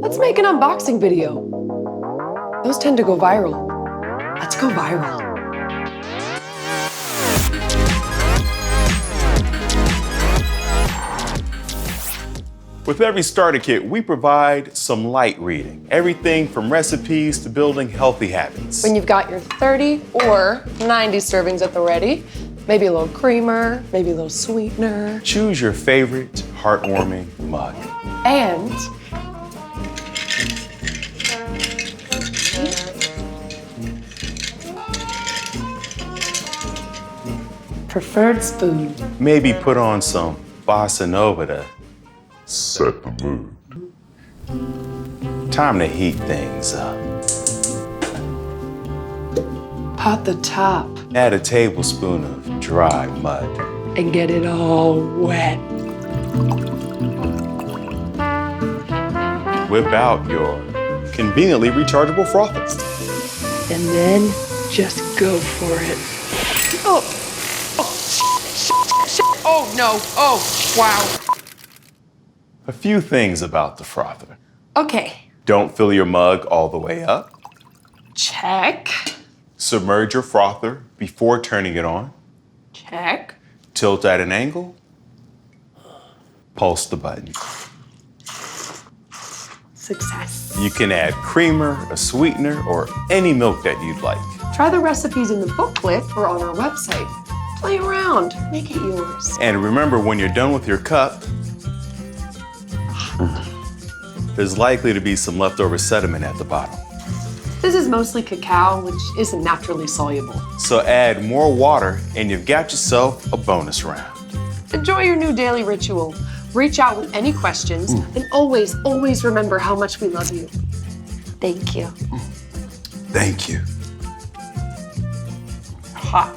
Let's make an unboxing video. Those tend to go viral. Let's go viral. With every starter kit, we provide some light reading. Everything from recipes to building healthy habits. When you've got your 30 or 90 servings at the ready, maybe a little creamer, maybe a little sweetener. Choose your favorite heartwarming mug. And preferred spoon. Maybe put on some bossa nova to set the mood. Time to heat things up. Pot the top Add a tablespoon of dry mud. and get it all wet. Whip out your conveniently rechargeable frother. And then just go for it. Oh, oh no, oh, wow. A few things about the frother. Okay, Don't fill your mug all the way up. check, Submerge your frother before turning it on. check. Tilt at an angle. Pulse the button. Success. You can add creamer, a sweetener, or any milk that you'd like. Try the recipes in the booklet or on our website. Play around, make it yours. And remember, when you're done with your cup, there's likely to be some leftover sediment at the bottom. This is mostly cacao, which isn't naturally soluble. So add more water and you've got yourself a bonus round. Enjoy your new daily ritual. Reach out with any questions, and always, always remember how much we love you. Thank you. Thank you. Hot.